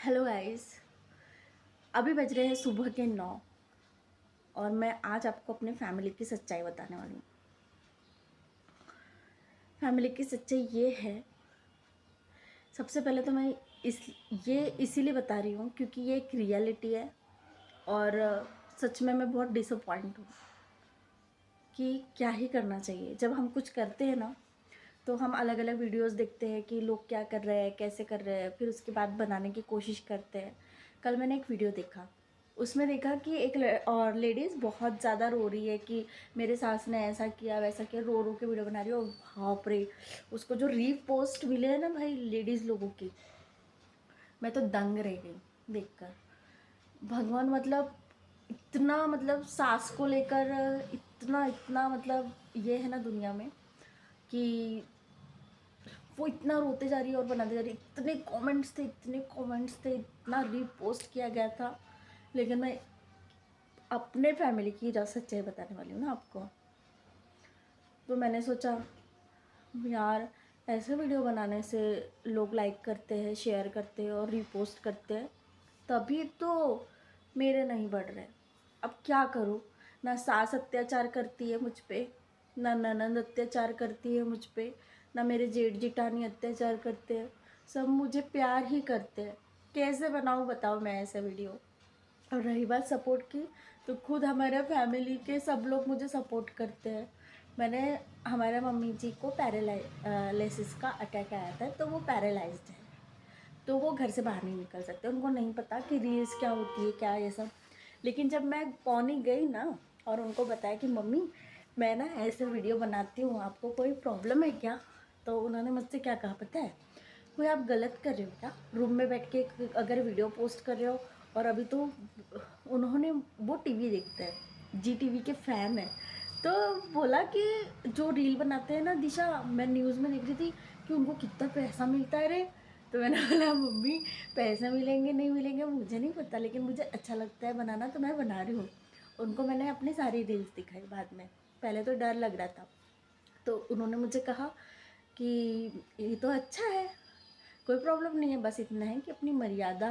Hello guys. अभी बज रहे हैं सुबह के 9 और मैं आज आपको अपने फैमिली की सच्चाई बताने वाली हूँ। फैमिली की सच्चाई ये है, सबसे पहले तो मैं ये इसीलिए बता रही हूँ क्योंकि ये एक रियलिटी है और सच में मैं बहुत डिसअपॉइंट हूँ कि क्या ही करना चाहिए। जब हम कुछ करते हैं ना तो हम अलग अलग वीडियोस देखते हैं कि लोग क्या कर रहे हैं, कैसे कर रहे हैं, फिर उसके बाद बनाने की कोशिश करते हैं। कल मैंने एक वीडियो देखा, उसमें देखा कि एक और लेडीज़ बहुत ज़्यादा रो रही है कि मेरे सास ने ऐसा किया वैसा किया, रो रो के वीडियो बना रही है। और बाप रे, उसको जो रीपोस्ट मिले हैं ना भाई लेडीज़ लोगों की, मैं तो दंग रह गई देखकर। भगवान, मतलब इतना, मतलब सास को लेकर इतना इतना मतलब ये है ना दुनिया में कि वो इतना रोते जा रही है और बनाते जा रही है। इतने कमेंट्स थे, इतना रीपोस्ट किया गया था। लेकिन मैं अपने फैमिली की सच्चाई बताने वाली हूँ ना आपको। तो मैंने सोचा यार, ऐसे वीडियो बनाने से लोग लाइक करते हैं, शेयर करते हैं और रीपोस्ट करते हैं, तभी तो मेरे नहीं बढ़ रहे। अब क्या करूँ? ना सास अत्याचार करती है मुझ पे, ना ननंद अत्याचार करती है मुझ पे, ना मेरे जेठ जिठानी अत्याचार करते हैं। सब मुझे प्यार ही करते हैं। कैसे बनाऊँ बताओ मैं ऐसा वीडियो? और रही बात सपोर्ट की, तो खुद हमारे फैमिली के सब लोग मुझे सपोर्ट करते हैं। मैंने हमारे मम्मी जी को पैरालिसिस का अटैक आया था, तो वो पैरालाइज्ड है, तो वो घर से बाहर नहीं निकल सकते। उनको नहीं पता कि रील्स क्या होती है, क्या ये सब। लेकिन जब मैं पौनी गई ना और उनको बताया कि मम्मी मैं ना ऐसे वीडियो बनाती हूँ, आपको कोई प्रॉब्लम है क्या? तो उन्होंने मुझसे क्या कहा पता है? कोई आप गलत कर रहे हो क्या, रूम में बैठ के अगर वीडियो पोस्ट कर रहे हो? और अभी तो उन्होंने, वो टीवी देखते हैं, जी टीवी के फ़ैन है, तो बोला कि जो रील बनाते हैं ना दिशा, मैं न्यूज़ में देख रही थी कि उनको कितना पैसा मिलता है रे। तो मैंने बोला मम्मी, पैसे मिलेंगे नहीं मिलेंगे मुझे नहीं पता, लेकिन मुझे अच्छा लगता है बनाना तो मैं बना रही हूँ। उनको मैंने अपनी सारी रील्स दिखाई बाद में। पहले तो डर लग रहा था, तो उन्होंने मुझे कहा कि ये तो अच्छा है, कोई प्रॉब्लम नहीं है, बस इतना है कि अपनी मर्यादा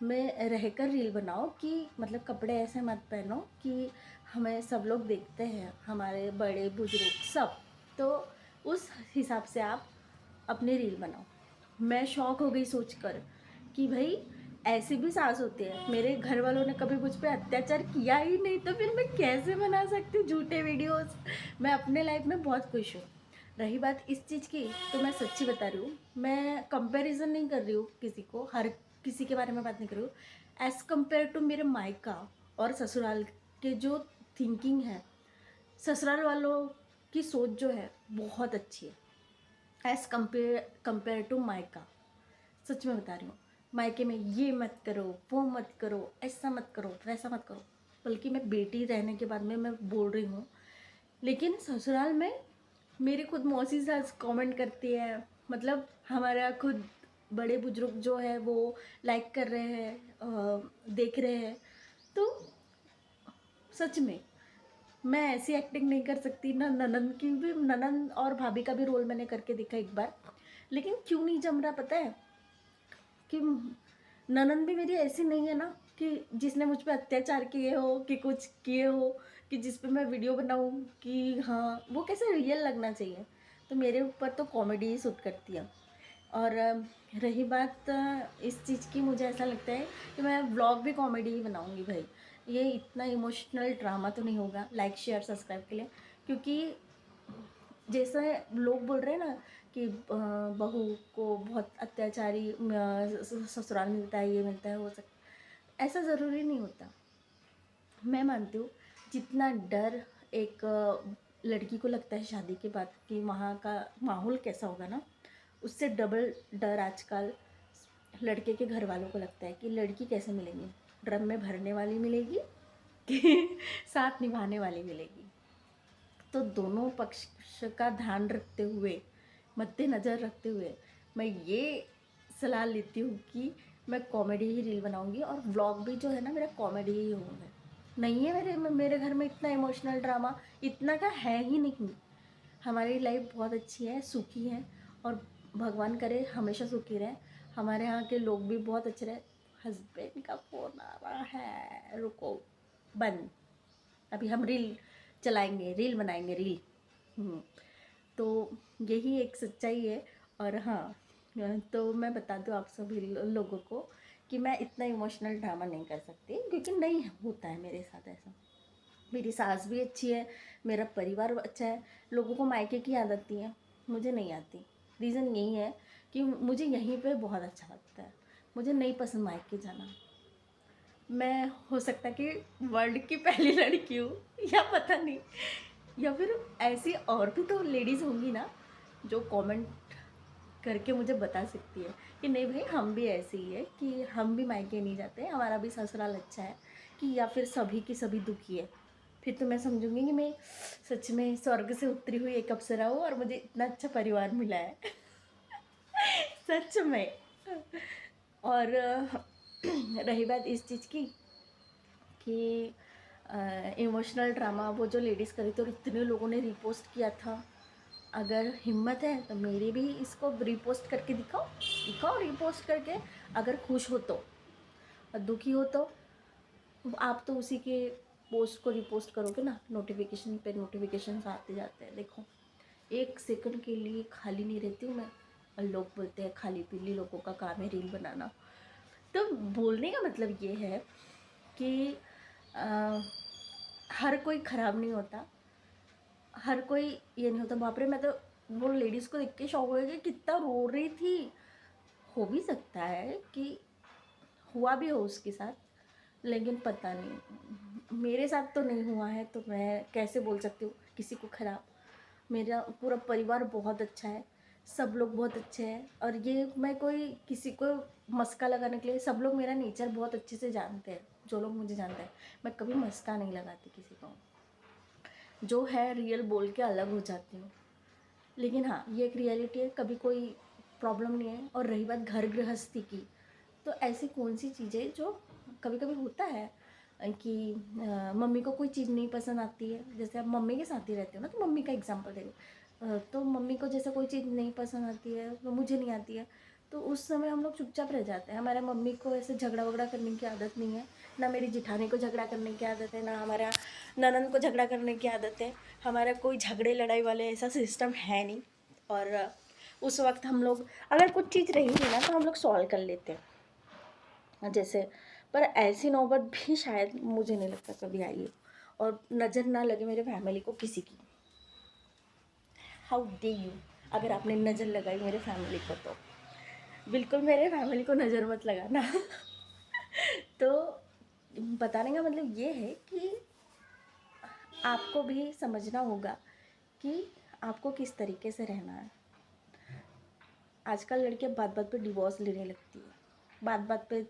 में रहकर रील बनाओ, कि मतलब कपड़े ऐसे मत पहनो कि हमें सब लोग देखते हैं, हमारे बड़े बुजुर्ग सब। तो उस हिसाब से आप अपनी रील बनाओ। मैं शॉक हो गई सोचकर कि भाई ऐसी भी सास होती है। मेरे घर वालों ने कभी मुझ पर अत्याचार किया ही नहीं, तो फिर मैं कैसे बना सकती हूँ झूठे वीडियोस? मैं अपने लाइफ में बहुत खुश हूँ। रही बात इस चीज़ की, तो मैं सच्ची बता रही हूँ, मैं कंपैरिजन नहीं कर रही हूँ किसी को, हर किसी के बारे में बात नहीं कर रही हूँ। एज़ कम्पेयर टू मेरे मायका और ससुराल के जो थिंकिंग है, ससुराल वालों की सोच जो है बहुत अच्छी है एज़ कंपेयर टू मायका। सच में बता रही हूँ, मायके में ये मत करो, वो मत करो, ऐसा मत करो, वैसा मत करो। बल्कि मैं बेटी रहने के बाद में मैं बोल रही हूँ, लेकिन ससुराल में मेरी खुद मौसी सास कमेंट करती है, मतलब हमारा खुद बड़े बुजुर्ग जो है वो लाइक कर रहे हैं, देख रहे हैं। तो सच में मैं ऐसी एक्टिंग नहीं कर सकती ना, ननंद की भी, ननंद और भाभी का भी रोल मैंने करके देखा एक बार, लेकिन क्यों नहीं जम रहा पता है? कि ननंद भी मेरी ऐसी नहीं है ना कि जिसने मुझ पे अत्याचार किए हो, कि कुछ किए हो, कि जिस पे मैं वीडियो बनाऊँ, कि हाँ वो कैसे रियल लगना चाहिए। तो मेरे ऊपर तो कॉमेडी ही सूट करती है। और रही बात इस चीज़ की, मुझे ऐसा लगता है कि मैं व्लॉग भी कॉमेडी ही बनाऊँगी भाई। ये इतना इमोशनल ड्रामा तो नहीं होगा लाइक शेयर सब्सक्राइब के लिए, क्योंकि जैसे लोग बोल रहे हैं ना कि बहू को बहुत अत्याचारी ससुराल मिलता है, ये मिलता है, वो सब, ऐसा ज़रूरी नहीं होता। मैं मानती हूँ जितना डर एक लड़की को लगता है शादी के बाद कि वहाँ का माहौल कैसा होगा ना, उससे डबल डर आजकल लड़के के घर वालों को लगता है कि लड़की कैसे मिलेगी, ड्रम में भरने वाली मिलेगी कि साथ निभाने वाली मिलेगी। तो दोनों पक्ष का ध्यान रखते हुए, मद्देनज़र रखते हुए, मैं ये सलाह लेती हूँ कि मैं कॉमेडी ही रील बनाऊँगी और व्लॉग भी जो है ना मेरा कॉमेडी ही होगा। नहीं है मेरे घर में इतना इमोशनल ड्रामा, इतना का है ही नहीं। हमारी लाइफ बहुत अच्छी है, सुखी है, और भगवान करे हमेशा सुखी रहें। हमारे यहाँ के लोग भी बहुत अच्छे रहे। हस्बैंड का फ़ोन आ रहा है, रुको, बंद। अभी हम रील चलाएंगे, रील बनाएंगे, रील। तो यही एक सच्चाई है। और हाँ, तो मैं बता दूँ आप सभी लोगों को कि मैं इतना इमोशनल ड्रामा नहीं कर सकती, क्योंकि नहीं होता है मेरे साथ ऐसा। मेरी सास भी अच्छी है, मेरा परिवार अच्छा है, लोगों को मायके की याद आती है, मुझे नहीं आती। रीज़न यही है कि मुझे यहीं पे बहुत अच्छा लगता है, मुझे नहीं पसंद मायके जाना। मैं हो सकता है कि वर्ल्ड की पहली लड़की हूँ, या पता नहीं, या फिर ऐसी और भी तो लेडीज़ होंगी ना जो कमेंट करके मुझे बता सकती है कि नहीं भाई, हम भी ऐसे ही है कि हम भी मायके नहीं जाते, हमारा भी ससुराल अच्छा है, कि या फिर सभी की सभी दुखी है। फिर तो मैं समझूंगी कि मैं सच में स्वर्ग से उतरी हुई एक अप्सरा हूँ और मुझे इतना अच्छा परिवार मिला है। सच में। और रही बात इस चीज़ की कि इमोशनल ड्रामा वो जो लेडीज़ करी थी और इतने लोगों ने रिपोस्ट किया था, अगर हिम्मत है तो मेरी भी इसको रिपोस्ट करके दिखाओ, दिखाओ रिपोस्ट करके। अगर खुश हो तो, और दुखी हो तो आप तो उसी के पोस्ट को रिपोस्ट करोगे ना, नोटिफिकेशन पे नोटिफिकेशन आते जाते हैं। देखो, एक सेकंड के लिए खाली नहीं रहती हूँ मैं। और लोग बोलते हैं खाली पीली लोगों का काम है रील बनाना। तो बोलने का मतलब ये है कि हर कोई ख़राब नहीं होता, हर कोई ये नहीं होता। बाप रे, मैं तो वो लेडीज़ को देख के शौक हो गया कि कितना रो रही थी। हो भी सकता है कि हुआ भी हो उसके साथ, लेकिन पता नहीं, मेरे साथ तो नहीं हुआ है, तो मैं कैसे बोल सकती हूँ किसी को ख़राब। मेरा पूरा परिवार बहुत अच्छा है, सब लोग बहुत अच्छे हैं। और ये मैं कोई किसी को मस्का लगाने के लिए, सब लोग मेरा नेचर बहुत अच्छे से जानते हैं, जो लोग मुझे जानते हैं। मैं कभी मस्का नहीं लगाती किसी को, जो है रियल बोल के अलग हो जाती हूँ। लेकिन हाँ, ये एक रियलिटी है, कभी कोई प्रॉब्लम नहीं है। और रही बात घर गृहस्थी की, तो ऐसी कौन सी चीज़ें जो कभी कभी होता है कि मम्मी को कोई चीज़ नहीं पसंद आती है। जैसे आप मम्मी के साथ ही रहते हो ना, तो मम्मी का एग्जांपल दे दो। तो मम्मी को जैसे कोई चीज़ नहीं पसंद आती है, तो मुझे नहीं आती है, तो उस समय हम लोग चुपचाप रह जाते हैं। हमारे मम्मी को ऐसे झगड़ा वगड़ा करने की आदत नहीं है, ना मेरी जिठानी को झगड़ा करने की आदत है, ना हमारा ननद को झगड़ा करने की आदत है। हमारा कोई झगड़े लड़ाई वाले ऐसा सिस्टम है नहीं। और उस वक्त हम लोग अगर कुछ चीज़ रही नहीं ना, तो हम लोग सॉल्व कर लेते हैं जैसे। पर ऐसी नौबत भी शायद मुझे नहीं लगता कभी आई है। और नज़र ना लगे मेरे फैमिली को किसी की। हाउ डे यू, अगर आपने नज़र लगाई मेरे फैमिली को तो बिल्कुल मेरे फैमिली को नज़र मत लगाना। तो बताने का मतलब ये है कि आपको भी समझना होगा कि आपको किस तरीके से रहना है। आजकल लड़कियां बात बात पे डिवोर्स लेने लगती है, बात बात पे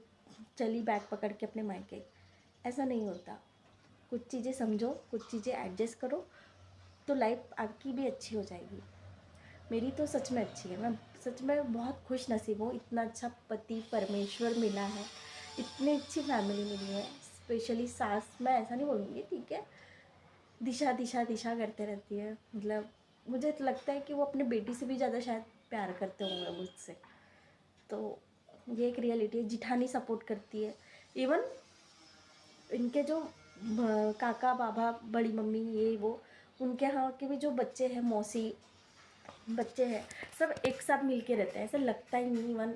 चली बैग पकड़ के अपने मायके। ऐसा नहीं होता। कुछ चीज़ें समझो, कुछ चीज़ें एडजस्ट करो, तो लाइफ आपकी भी अच्छी हो जाएगी। मेरी तो सच में अच्छी है, मैं सच में बहुत खुश नसीब हूँ। इतना अच्छा पति परमेश्वर मिला है, इतनी अच्छी फैमिली मिली है। स्पेशली सास, मैं ऐसा नहीं बोलूँगी, ठीक है, दिशा दिशा दिशा करते रहती है। मतलब मुझे तो लगता है कि वो अपने बेटी से भी ज़्यादा शायद प्यार करते होंगे मुझसे। तो ये एक रियलिटी है। जिठानी सपोर्ट करती है। इवन इनके जो काका बाबा बड़ी मम्मी ये वो, उनके यहाँ के भी जो बच्चे हैं, मौसी बच्चे हैं, सब एक साथ मिल के रहते हैं। ऐसा लगता ही नहीं। इवन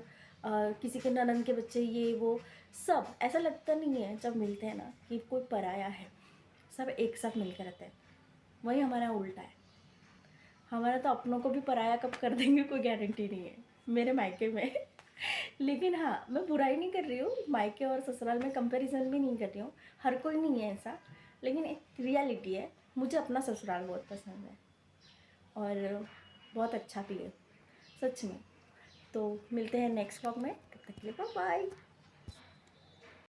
किसी के ननद के बच्चे ये वो, सब ऐसा लगता नहीं है जब मिलते हैं ना कि कोई पराया है। सब एक साथ मिल के रहते हैं। वही हमारा उल्टा है। हमारा तो अपनों को भी पराया कब कर देंगे कोई गारंटी नहीं है मेरे मायके में। लेकिन हाँ, मैं बुराई नहीं कर रही हूँ, मायके और ससुराल में कंपैरिजन भी नहीं कर रही हूँ। हर कोई नहीं है ऐसा, लेकिन एक रियलिटी है। मुझे अपना ससुराल बहुत पसंद है और बहुत अच्छा भी है, सच में। तो मिलते हैं नेक्स्ट व्लॉग में, तब तक के लिए बाय बाय।